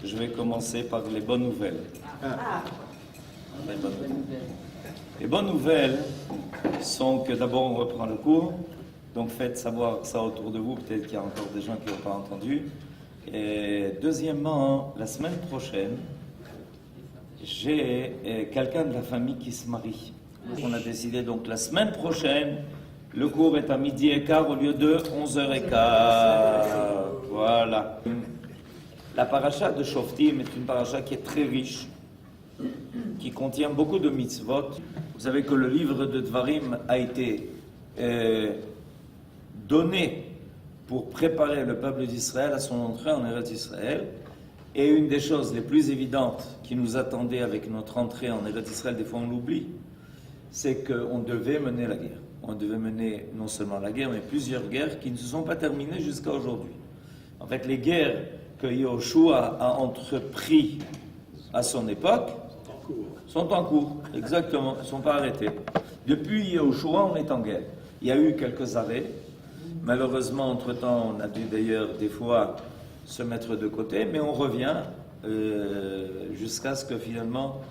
Je vais commencer par les bonnes nouvelles. Les bonnes nouvelles sont que d'abord on reprend le cours, donc faites savoir ça autour de vous, peut-être qu'il y a encore des gens qui n'ont pas entendu. Et deuxièmement, la semaine prochaine, j'ai quelqu'un de la famille qui se marie. On a décidé donc la semaine prochaine, le cours est à 12h15 au lieu de 11h15. Voilà. La paracha de Shoftim est une paracha qui est très riche, qui contient beaucoup de mitzvot. Vous savez que le livre de Dvarim a été donné pour préparer le peuple d'Israël à son entrée en Eretz Israël. Et une des choses les plus évidentes qui nous attendait avec notre entrée en Eretz Israël, des fois on l'oublie, c'est qu'on devait mener la guerre. On devait mener non seulement la guerre, mais plusieurs guerres qui ne se sont pas terminées jusqu'à aujourd'hui. En fait, les guerres que Yahushua a entrepris à son époque sont en cours, exactement, ils ne sont pas arrêtés. Depuis Yahushua, on est en guerre. Il y a eu quelques arrêts. Malheureusement, entre-temps, on a dû d'ailleurs des fois se mettre de côté, mais on revient jusqu'à ce que finalement,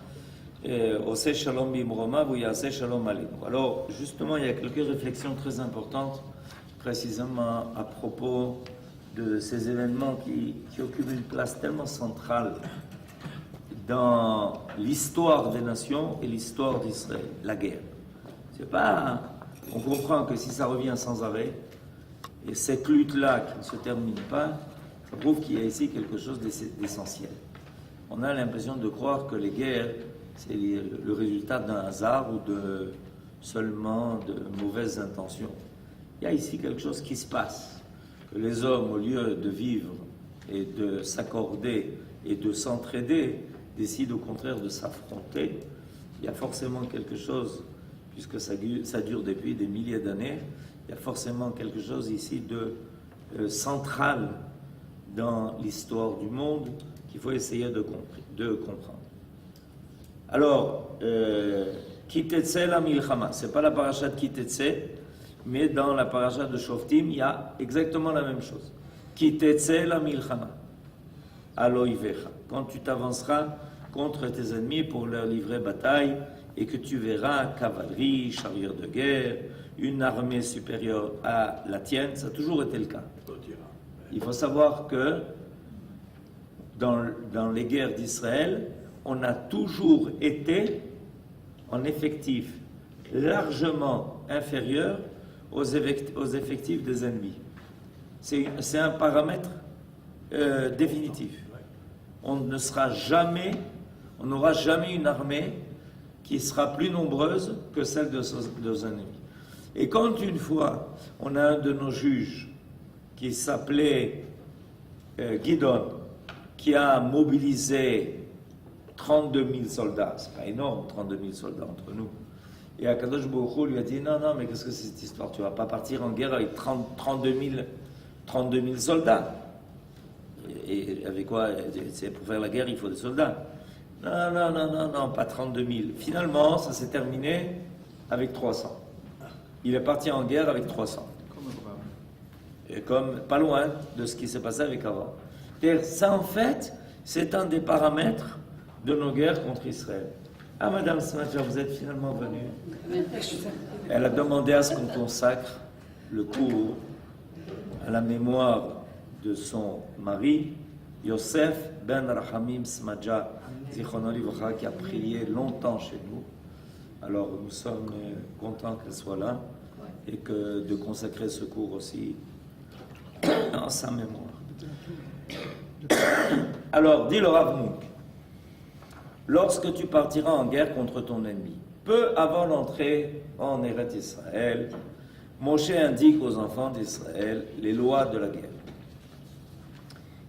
Oseh Shalom Bimroma, ou Yaseh Shalom Aleinu. Alors, justement, il y a quelques réflexions très importantes, précisément à propos de ces événements qui occupent une place tellement centrale dans l'histoire des nations et l'histoire d'Israël, la guerre. C'est pas, on comprend que si ça revient sans arrêt, et cette lutte-là qui ne se termine pas, ça prouve qu'il y a ici quelque chose d'essentiel. On a l'impression de croire que les guerres, c'est le résultat d'un hasard ou de seulement de mauvaises intentions. Il y a ici quelque chose qui se passe. Que les hommes, au lieu de vivre et de s'accorder et de s'entraider, décident au contraire de s'affronter. Il y a forcément quelque chose, puisque ça dure depuis des milliers d'années, il y a forcément quelque chose ici de central dans l'histoire du monde qu'il faut essayer de comprendre. Alors, Kitetse la milchama, c'est pas la paracha de Kitetse, mais dans la paracha de Shoftim, il y a exactement la même chose. Kitetse la milchama, aloivecha, quand tu t'avanceras contre tes ennemis pour leur livrer bataille, et que tu verras cavalerie, chariot de guerre, une armée supérieure à la tienne, ça a toujours été le cas. Il faut savoir que dans les guerres d'Israël, on a toujours été en effectif largement inférieur aux effectifs des ennemis. C'est un paramètre définitif. On n'aura jamais une armée qui sera plus nombreuse que celle de nos ennemis. Et quand une fois, on a un de nos juges qui s'appelait Gidon, qui a mobilisé 32 000 soldats, c'est pas énorme, 32 000 soldats entre nous, et Akadosh Baruch Hu lui a dit, non, mais qu'est-ce que c'est cette histoire? Tu vas pas partir en guerre avec 32 000 soldats. Et avec quoi? C'est pour faire la guerre, il faut des soldats. Non, pas 32 000. Finalement, ça s'est terminé avec 300. Il est parti en guerre avec 300. Et comme pas loin de ce qui s'est passé avec avant. C'est-à-dire, ça, en fait, c'est un des paramètres de nos guerres contre Israël. Ah, Madame Smadja, vous êtes finalement venue. Elle a demandé à ce qu'on consacre le cours à la mémoire de son mari, Yosef ben Rahamim Smadja, Zichrono Livracha, qui a prié longtemps chez nous. Alors, nous sommes contents qu'elle soit là et que de consacrer ce cours aussi en sa mémoire. Alors, dit le Rav Munk, lorsque tu partiras en guerre contre ton ennemi, peu avant l'entrée en Eretz Israël, Moshe indique aux enfants d'Israël les lois de la guerre.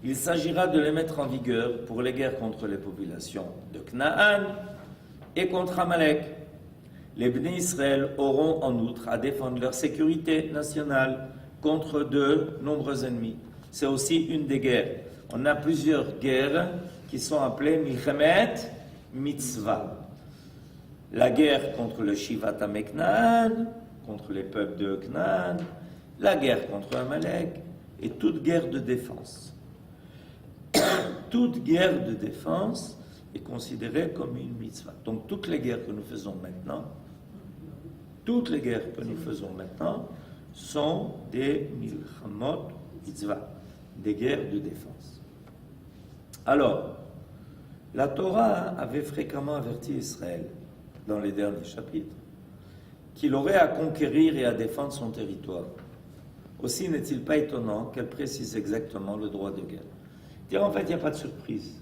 Il s'agira de les mettre en vigueur pour les guerres contre les populations de Canaan et contre Amalek. Les Bnei Israël auront en outre à défendre leur sécurité nationale contre de nombreux ennemis. C'est aussi une des guerres. On a plusieurs guerres qui sont appelées Milchemet Mitzvah. La guerre contre le Shivat Ameknaan, contre les peuples de Canaan, la guerre contre Amalek et toute guerre de défense. toute guerre de défense est considérée comme une mitzvah. Donc toutes les guerres que nous faisons maintenant, sont des milchamot mitzvah, des guerres de défense. Alors, la Torah avait fréquemment averti Israël, dans les derniers chapitres, qu'il aurait à conquérir et à défendre son territoire. Aussi n'est-il pas étonnant qu'elle précise exactement le droit de guerre. Dire en fait, il n'y a pas de surprise.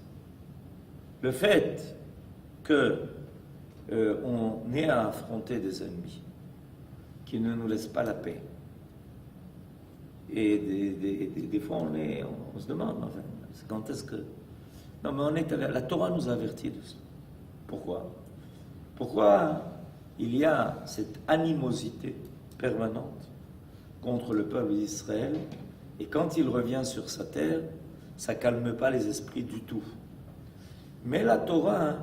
Le fait qu'on ait à affronter des ennemis qui ne nous laissent pas la paix, et des fois on se demande, enfin, quand est-ce que... Non, mais la Torah nous avertit de ça. Pourquoi? Pourquoi il y a cette animosité permanente contre le peuple d'Israël, et quand il revient sur sa terre, ça ne calme pas les esprits du tout. Mais la Torah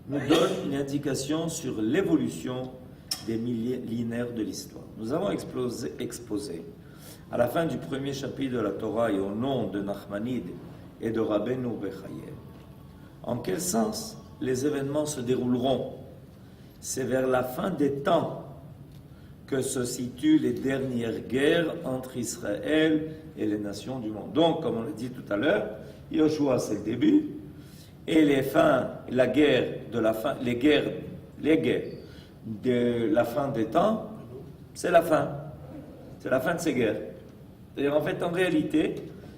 nous donne une indication sur l'évolution des millénaires de l'histoire. Nous avons exposé à la fin du premier chapitre de la Torah et au nom de Nachmanide et de Rabbeinu Bechaye, en quel sens les événements se dérouleront. C'est vers la fin des temps que se situent les dernières guerres entre Israël et les nations du monde. Donc, comme on l'a dit tout à l'heure, Yoshua c'est le début, et les guerres de la fin des temps, c'est la fin. C'est la fin de ces guerres. C'est-à-dire, en fait, en réalité,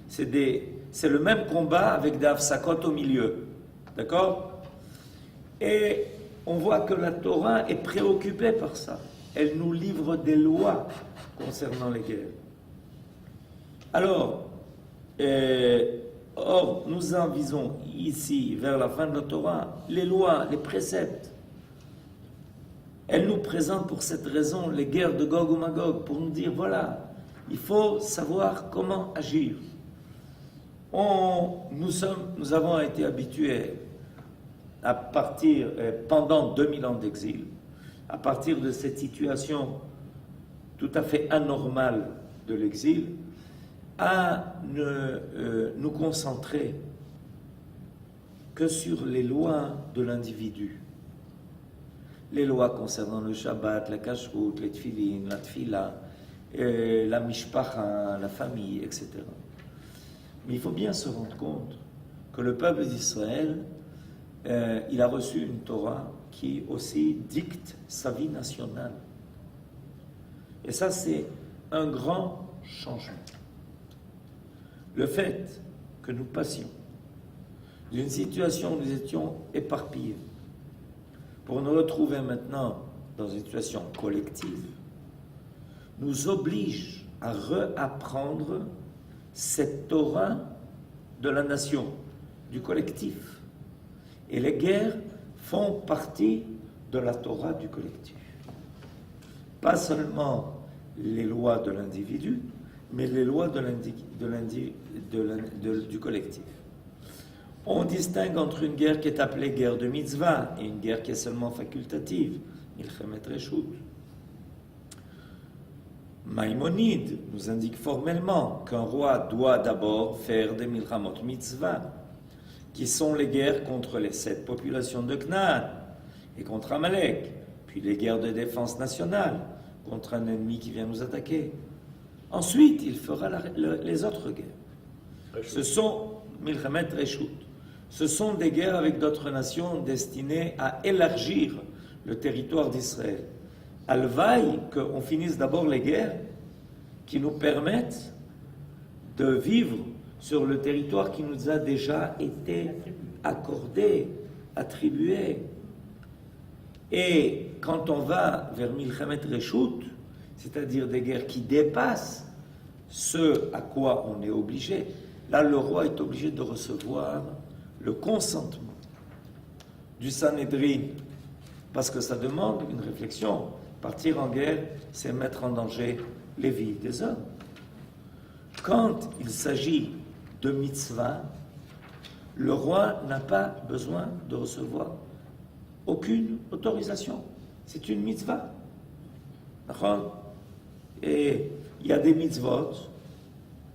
c'est le même combat avec des hafsakot au milieu. D'accord? Et on voit que la Torah est préoccupée par ça. Elle nous livre des lois concernant les guerres. Alors, nous en visons ici, vers la fin de la Torah, les lois, les préceptes. Elle nous présente pour cette raison les guerres de Gog ou Magog, pour nous dire, voilà, il faut savoir comment agir. Nous avons été habitués à partir, pendant 2000 ans d'exil, à partir de cette situation tout à fait anormale de l'exil, à ne nous concentrer que sur les lois de l'individu. Les lois concernant le Shabbat, la Kashrut, les Tfilin, la Tfila, la Mishpacha, la famille, etc. Mais il faut bien se rendre compte que le peuple d'Israël, il a reçu une Torah qui aussi dicte sa vie nationale. Et ça, c'est un grand changement. Le fait que nous passions d'une situation où nous étions éparpillés pour nous retrouver maintenant dans une situation collective, nous oblige à réapprendre cette Torah de la nation, du collectif. Et les guerres font partie de la Torah du collectif. Pas seulement les lois de l'individu, mais les lois du collectif. On distingue entre une guerre qui est appelée guerre de mitzvah et une guerre qui est seulement facultative, milchemet reshut. Maïmonide nous indique formellement qu'un roi doit d'abord faire des milchamot mitzvah, qui sont les guerres contre les 7 populations de Canaan et contre Amalek, puis les guerres de défense nationale contre un ennemi qui vient nous attaquer. Ensuite, il fera les autres guerres. Ce sont milchemet reshut. Ce sont des guerres avec d'autres nations destinées à élargir le territoire d'Israël. Alvaï, qu'on finisse d'abord les guerres qui nous permettent de vivre sur le territoire qui nous a déjà été accordé, attribué. Et quand on va vers milchemet reshut, c'est-à-dire des guerres qui dépassent ce à quoi on est obligé, là le roi est obligé de recevoir le consentement du Sanhédrin, parce que ça demande une réflexion. Partir en guerre, c'est mettre en danger les vies des hommes. Quand il s'agit de mitzvah, le roi n'a pas besoin de recevoir aucune autorisation. C'est une mitzvah. Et il y a des mitzvot,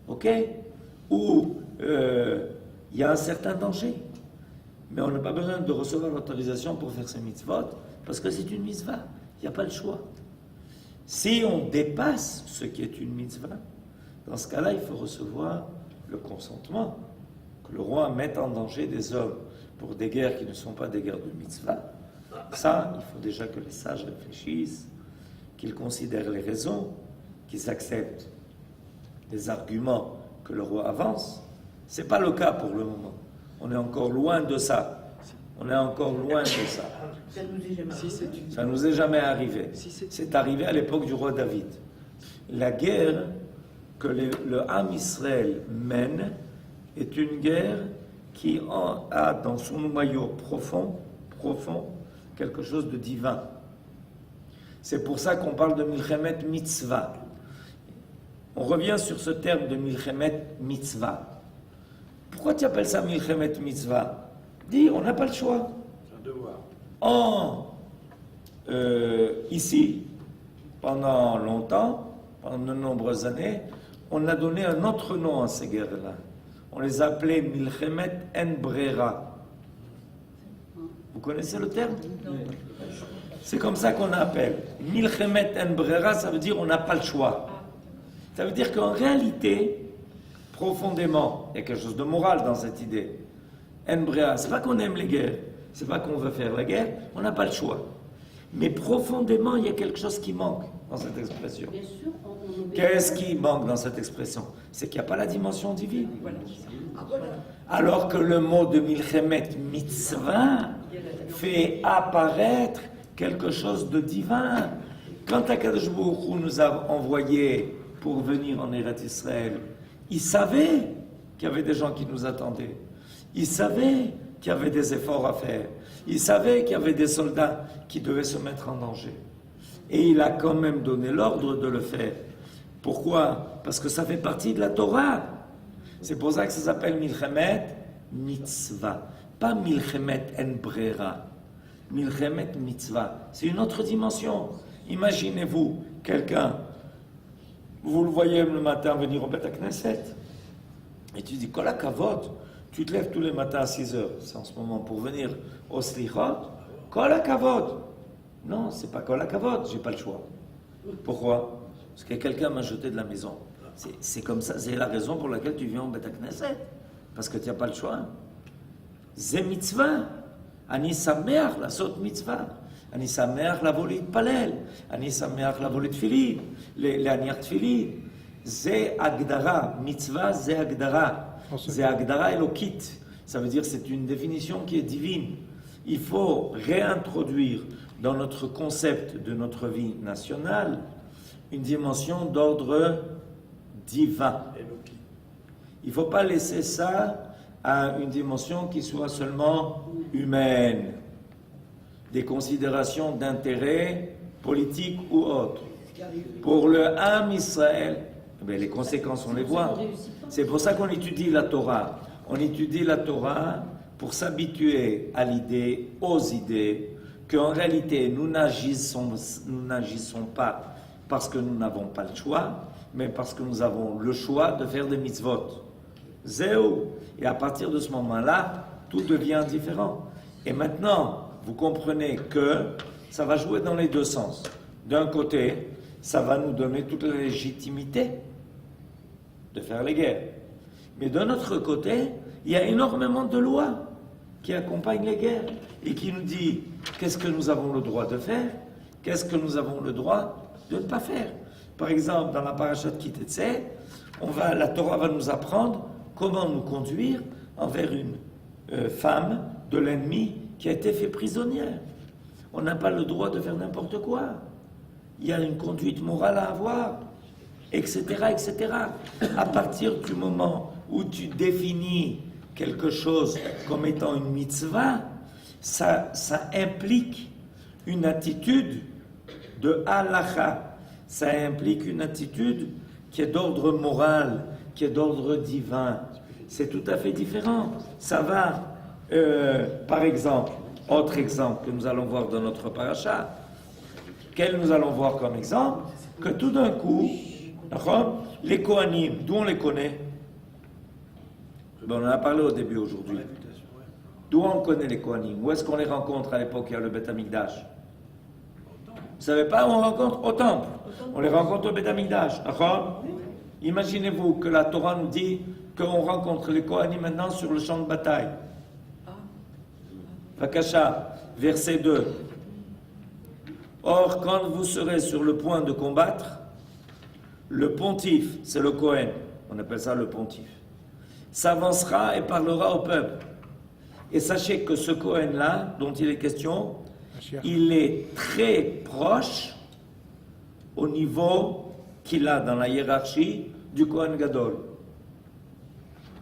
ok, où il il y a un certain danger. Mais on n'a pas besoin de recevoir l'autorisation pour faire ces mitzvot, parce que c'est une mitzvah. Il n'y a pas le choix. Si on dépasse ce qui est une mitzvah, dans ce cas-là, il faut recevoir le consentement, que le roi mette en danger des hommes pour des guerres qui ne sont pas des guerres de mitzvah. Ça, il faut déjà que les sages réfléchissent, qu'ils considèrent les raisons, qu'ils acceptent les arguments que le roi avance. Ce n'est pas le cas pour le moment. On est encore loin de ça. On est encore loin de ça. Ça nous est jamais arrivé. C'est arrivé à l'époque du roi David. La guerre que le Ham Israël mène est une guerre qui a dans son noyau profond, quelque chose de divin. C'est pour ça qu'on parle de Milchemet Mitzvah. On revient sur ce terme de Milchemet Mitzvah. Pourquoi tu appelles ça Milchemet Mitzvah? Dis, on n'a pas le choix. C'est un devoir. Ici, pendant longtemps, pendant de nombreuses années, on a donné un autre nom à ces guerres-là. On les appelait Milchemet En Brera. Vous connaissez le terme? C'est comme ça qu'on appelle. Milchemet En Brera, ça veut dire on n'a pas le choix. Ça veut dire qu'en réalité, profondément, il y a quelque chose de moral dans cette idée. En Brera, c'est pas qu'on aime les guerres, c'est pas qu'on veut faire la guerre, on n'a pas le choix. Mais profondément, il y a quelque chose qui manque dans cette expression. Bien sûr, Qu'est-ce qui manque dans cette expression? C'est qu'il n'y a pas la dimension divine. Alors que le mot de Milchemet Mitzvah fait apparaître quelque chose de divin. Quand Akadosh Baruch Hu nous a envoyés pour venir en Eretz Israël, il savait qu'il y avait des gens qui nous attendaient. Il savait qu'il y avait des efforts à faire. Il savait qu'il y avait des soldats qui devaient se mettre en danger. Et il a quand même donné l'ordre de le faire. Pourquoi? Parce que ça fait partie de la Torah. C'est pour ça que ça s'appelle Milchemet Mitzvah. Pas Milchemet En Brera. Milchemet Mitzvah. C'est une autre dimension. Imaginez-vous quelqu'un, vous le voyez le matin venir au Beth Knesset, et tu dis, Kol HaKavod, tu te lèves tous les matins à 6 heures, c'est en ce moment, pour venir au Slichot, Kol HaKavod. Non, c'est pas Kol HaKavod, j'ai pas le choix. Pourquoi? Parce que quelqu'un m'a jeté de la maison. C'est comme ça, c'est la raison pour laquelle tu viens au Beth Knesset. Parce que tu n'as pas le choix. C'est mitzvah. Ani sameach lasot mitzvah. Ani sameach lavo להתפלל. Ani sameach lavo לתפילין. להניח תפילין. זה הגדרה. Mitzvah, c'est הגדרה. C'est הגדרה אלוקית. Ça veut dire c'est une définition qui est divine. Il faut réintroduire dans notre concept de notre vie nationale une dimension d'ordre divin. Il ne faut pas laisser ça à une dimension qui soit seulement humaine, des considérations d'intérêt politique ou autre. Pour le Ham Israël, les conséquences, on les voit. C'est pour ça qu'on étudie la Torah. On étudie la Torah pour s'habituer à l'idée, aux idées, qu'en réalité, nous n'agissons pas parce que nous n'avons pas le choix, mais parce que nous avons le choix de faire des mitzvot. Zéou. Et à partir de ce moment-là, tout devient différent. Et maintenant, vous comprenez que ça va jouer dans les deux sens. D'un côté, ça va nous donner toute la légitimité de faire les guerres. Mais d'un autre côté, il y a énormément de lois qui accompagnent les guerres et qui nous disent qu'est-ce que nous avons le droit de faire, qu'est-ce que nous avons le droit de ne pas faire. Par exemple, dans la parashat Ki Tetzeh, la Torah va nous apprendre comment nous conduire envers une femme de l'ennemi qui a été fait prisonnière. On n'a pas le droit de faire n'importe quoi. Il y a une conduite morale à avoir, etc., etc. À partir du moment où tu définis quelque chose comme étant une mitzvah, ça implique une attitude de halacha. Ça implique une attitude qui est d'ordre moral, qui est d'ordre divin. C'est tout à fait différent. Ça va, par exemple, autre exemple que nous allons voir dans notre paracha, quel nous allons voir comme exemple, que tout d'un coup, les Kohanim, d'où on les connaît? Ben, on en a parlé au début aujourd'hui. L'invitation, ouais. D'où on connaît les Kohanim? Où est-ce qu'on les rencontre à l'époque? Il y a le Beth Amikdash. Vous savez pas où on rencontre? Au temple. On les rencontre au Beth Amikdash. D'accord? Imaginez-vous que la Torah nous dit qu'on rencontre les Kohanim maintenant sur le champ de bataille. Vakasha, verset 2. Or, quand vous serez sur le point de combattre, le pontife, c'est le Kohen, on appelle ça le pontife, s'avancera et parlera au peuple. Et sachez que ce Kohen-là, dont il est question, il est très proche au niveau qu'il a dans la hiérarchie du Kohen Gadol.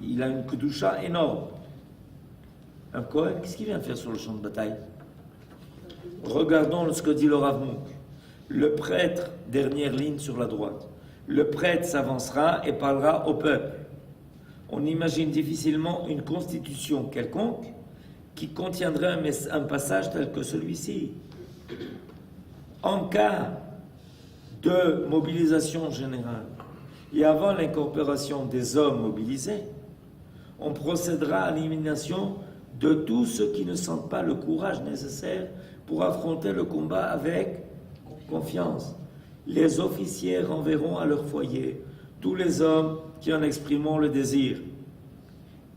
Il a une kedusha énorme. Un Kohen, qu'est-ce qu'il vient faire sur le champ de bataille? Regardons ce que dit le Rav Mouk. Le prêtre, dernière ligne sur la droite, le prêtre s'avancera et parlera au peuple. On imagine difficilement une constitution quelconque qui contiendrait un passage tel que celui-ci. En cas de mobilisation générale et avant l'incorporation des hommes mobilisés, on procédera à l'élimination de tous ceux qui ne sentent pas le courage nécessaire pour affronter le combat avec confiance. Les officiers renverront à leur foyer tous les hommes qui en exprimeront le désir,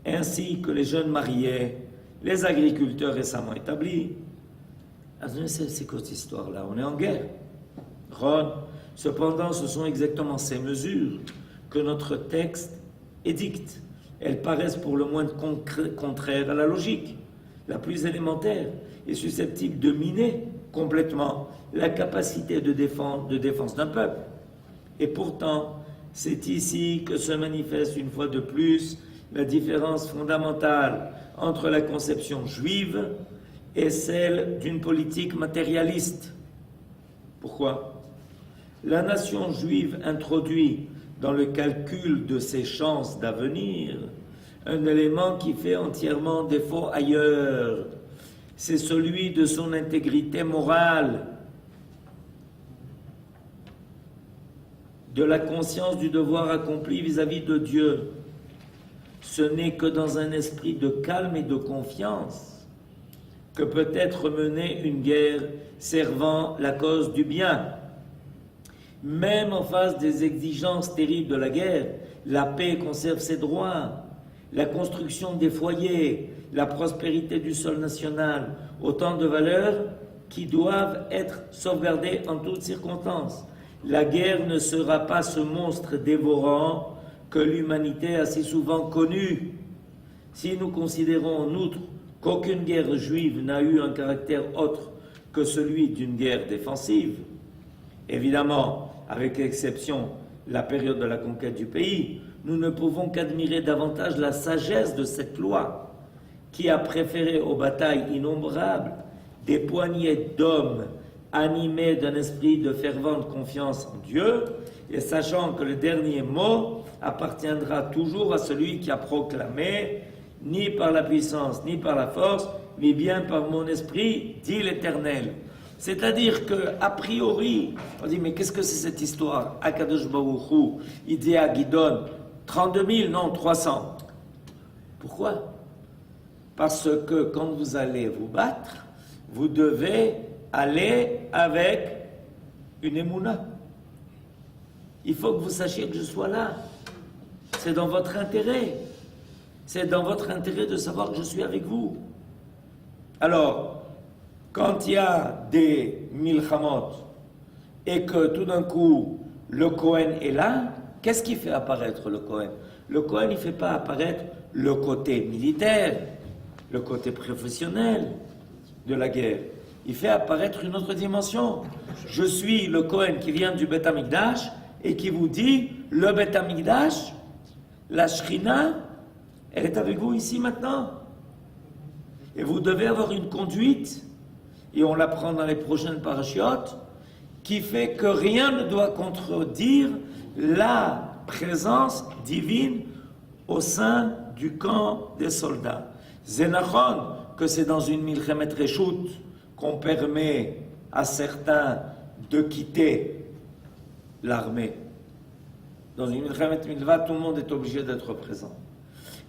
ainsi que les jeunes mariés, les agriculteurs récemment établis. C'est quoi cette histoire-là? On est en guerre. Ron, cependant, ce sont exactement ces mesures que notre texte édicte. Elles paraissent pour le moins contraires à la logique, la plus élémentaire, et susceptible de miner complètement la capacité de défense d'un peuple. Et pourtant, c'est ici que se manifeste une fois de plus la différence fondamentale entre la conception juive et celle d'une politique matérialiste. Pourquoi? La nation juive introduit dans le calcul de ses chances d'avenir un élément qui fait entièrement défaut ailleurs. C'est celui de son intégrité morale, de la conscience du devoir accompli vis-à-vis de Dieu. Ce n'est que dans un esprit de calme et de confiance que peut être menée une guerre servant la cause du bien. Même en face des exigences terribles de la guerre, la paix conserve ses droits. La construction des foyers, la prospérité du sol national, autant de valeurs qui doivent être sauvegardées en toutes circonstances. La guerre ne sera pas ce monstre dévorant que l'humanité a si souvent connu. Si nous considérons en outre qu'aucune guerre juive n'a eu un caractère autre que celui d'une guerre défensive, évidemment, avec l'exception de la période de la conquête du pays, nous ne pouvons qu'admirer davantage la sagesse de cette loi qui a préféré aux batailles innombrables des poignées d'hommes animés d'un esprit de fervente confiance en Dieu et sachant que le dernier mot appartiendra toujours à celui qui a proclamé « ni par la puissance, ni par la force, mais bien par mon esprit, dit l'Éternel ». C'est-à-dire qu'a priori, on dit, mais qu'est-ce que c'est cette histoire? Akadosh Baruch Hu, il dit à Gidon, 32 000, non, 300. Pourquoi? Parce que quand vous allez vous battre, vous devez aller avec une émouna. Il faut que vous sachiez que je sois là. C'est dans votre intérêt. C'est dans votre intérêt de savoir que je suis avec vous. Alors, quand il y a des milchamot et que tout d'un coup le Kohen est là, qu'est-ce qui fait apparaître le Kohen? Le Kohen, il ne fait pas apparaître le côté militaire, le côté professionnel de la guerre. Il fait apparaître une autre dimension. Je suis le Kohen qui vient du Beth Amikdash et qui vous dit, le Beth Amikdash, la Shrina, elle est avec vous ici maintenant. Et vous devez avoir une conduite, et on l'apprend dans les prochaines parachiotes, qui fait que rien ne doit contredire la présence divine au sein du camp des soldats. Zénachon, que c'est dans une milchemet reshut qu'on permet à certains de quitter l'armée. Dans une milchemet milva, tout le monde est obligé d'être présent.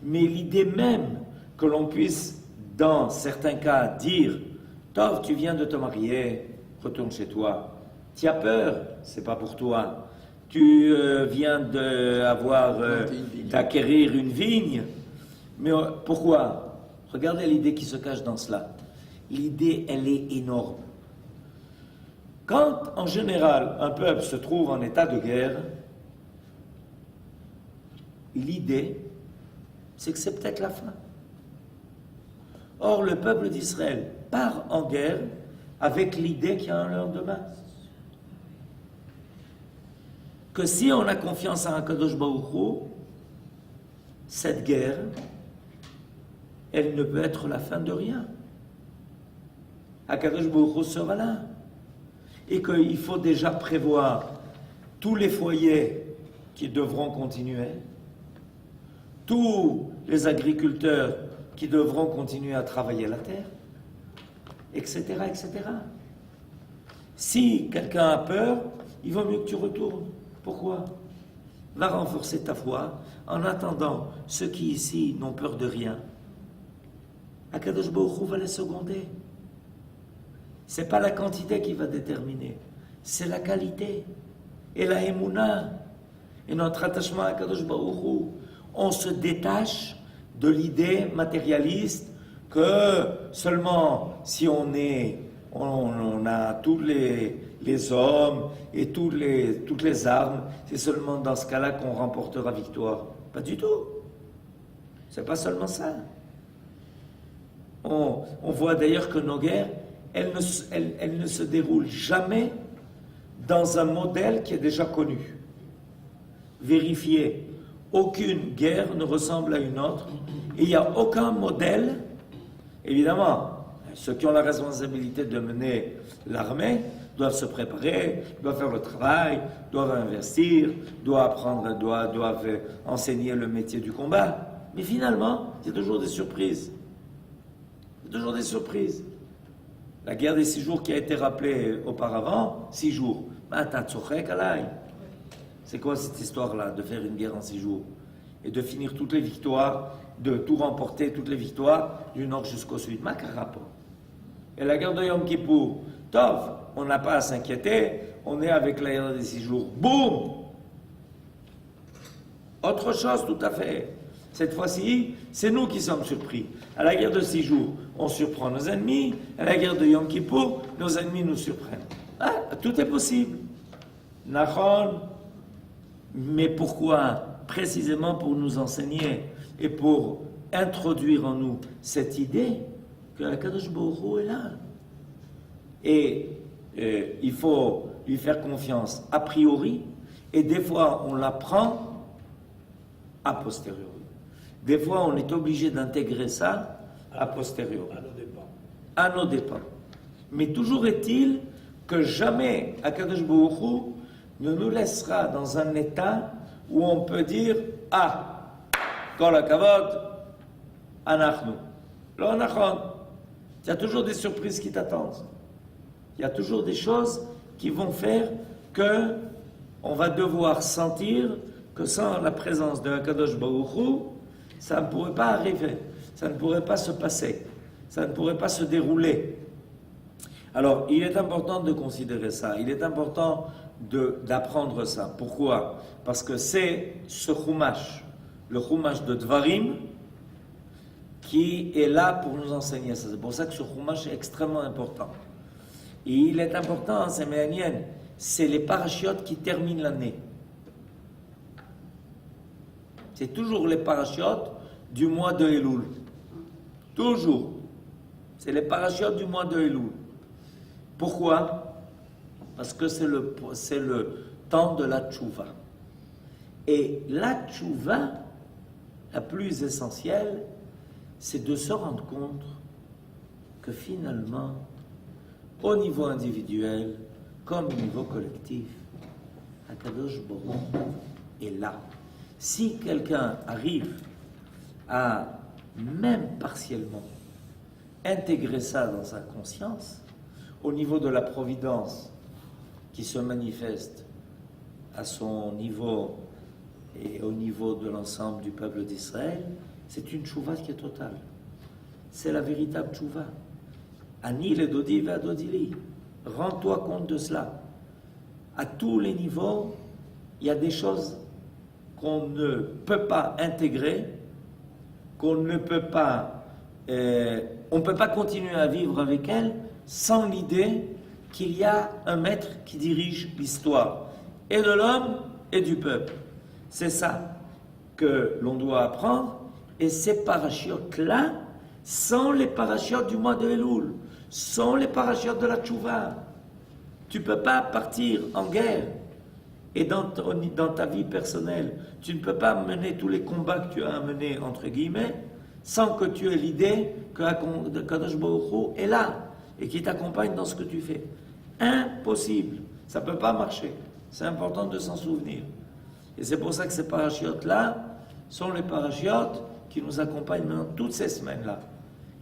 Mais l'idée même que l'on puisse, dans certains cas, dire « Tov, tu viens de te marier, retourne chez toi. Tu as peur, c'est pas pour toi. Tu viens d'acquérir une vigne. Mais pourquoi? Regardez l'idée qui se cache dans cela. L'idée, elle est énorme. Quand, en général, un peuple se trouve en état de guerre, l'idée, c'est que c'est peut-être la fin. Or, le peuple d'Israël part en guerre avec l'idée qu'il y a un lendemain. Que si on a confiance en Akadosh Baruch Hu, cette guerre, elle ne peut être la fin de rien. Akadosh Baruch Hu sera là. Et qu'il faut déjà prévoir tous les foyers qui devront continuer, tous les agriculteurs qui devront continuer à travailler la terre, etc., etc. Si quelqu'un a peur, il vaut mieux que tu retournes. Pourquoi? Va renforcer ta foi. En attendant, ceux qui ici n'ont peur de rien, Akadosh Baruch Hu va les seconder. C'est pas la quantité qui va déterminer, c'est la qualité et la émouna et notre attachement à Akadosh Baruch Hu. On se détache de l'idée matérialiste que seulement si on a tous les hommes et toutes les armes, c'est seulement dans ce cas-là qu'on remportera victoire. Pas du tout. C'est pas seulement ça. On voit d'ailleurs que nos guerres, elles ne se déroulent jamais dans un modèle qui est déjà connu. Vérifiez, aucune guerre ne ressemble à une autre et il n'y a aucun modèle. Évidemment, ceux qui ont la responsabilité de mener l'armée doivent se préparer, doivent faire le travail, doivent investir, doivent enseigner le métier du combat. Mais finalement, il y a toujours des surprises. Il y a toujours des surprises. La guerre des 6 jours qui a été rappelée auparavant, 6 jours. C'est quoi cette histoire-là, de faire une guerre en 6 jours? Et de finir toutes les victoires, de tout remporter, toutes les victoires, du nord jusqu'au sud. Ma rapport. Et la guerre de Yom Kippour, Tov, on n'a pas à s'inquiéter, on est avec la guerre des 6 jours. Boum! Autre chose tout à fait. Cette fois-ci, c'est nous qui sommes surpris. À la guerre de 6 jours, on surprend nos ennemis. À la guerre de Yom Kippour, nos ennemis nous surprennent. Ah, tout est possible. Nachon. Mais pourquoi? Précisément pour nous enseigner et pour introduire en nous cette idée que Akadosh Baruch Hu est là. Et il faut lui faire confiance a priori, et des fois on l'apprend a posteriori. Des fois on est obligé d'intégrer ça a posteriori. À nos dépens. Mais toujours est-il que jamais Akadosh Baruch Hu ne nous laissera dans un état où on peut dire « Ah, kol hakavod, anachnu ». Lo nachon. Il y a toujours des surprises qui t'attendent. Il y a toujours des choses qui vont faire que on va devoir sentir que sans la présence de Akadosh Baruch Hu, ça ne pourrait pas arriver, ça ne pourrait pas se passer, ça ne pourrait pas se dérouler. Alors, il est important de considérer ça, il est important d'apprendre ça. Pourquoi? Parce que c'est ce chumash, le chumash de Dvarim, qui est là pour nous enseigner ça. C'est pour ça que ce chumash est extrêmement important. Et il est important, c'est méanienne, c'est les parachiotes qui terminent l'année. C'est toujours les parachiotes du mois de Elul. Toujours. C'est les parachiotes du mois de Elul. Pourquoi? Parce que c'est le temps de la tchouva. Et la tchouva, la plus essentielle, c'est de se rendre compte que finalement, au niveau individuel, comme au niveau collectif, Akadosh Baruch Hu est là. Si quelqu'un arrive à, même partiellement, intégrer ça dans sa conscience, au niveau de la providence qui se manifeste à son niveau et au niveau de l'ensemble du peuple d'Israël, c'est une tchouva qui est totale. C'est la véritable tchouva. Ani le dodi va dodili. Rends-toi compte de cela. À tous les niveaux, il y a des choses qu'on ne peut pas intégrer, qu'on ne peut pas, on ne peut pas continuer à vivre avec elles sans l'idée qu'il y a un maître qui dirige l'histoire, et de l'homme et du peuple. C'est ça que l'on doit apprendre, et ces parachutes-là sont les parachutes du mois de Elul, sont les parachutes de la Tchouva. Tu ne peux pas partir en guerre, et dans ta vie personnelle, tu ne peux pas mener tous les combats que tu as à mener, entre guillemets, sans que tu aies l'idée que Kadosh Baruch Hu est là, et qui t'accompagne dans ce que tu fais. Impossible. Ça ne peut pas marcher. C'est important de s'en souvenir. Et c'est pour ça que ces parachutes-là sont les parachutes qui nous accompagnent maintenant toutes ces semaines-là,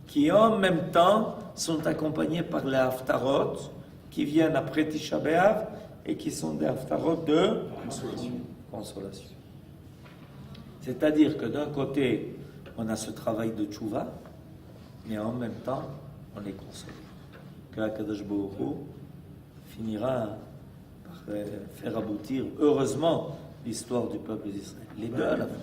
qui en même temps sont accompagnés par les haftarot qui viennent après Tisha B'Av et qui sont des haftarot de consolation. C'est-à-dire que d'un côté, on a ce travail de tchouva, mais en même temps, on est consolé. Que Akadosh Baruch Hu finira par faire aboutir, heureusement, l'histoire du peuple d'Israël. Les deux à la fois.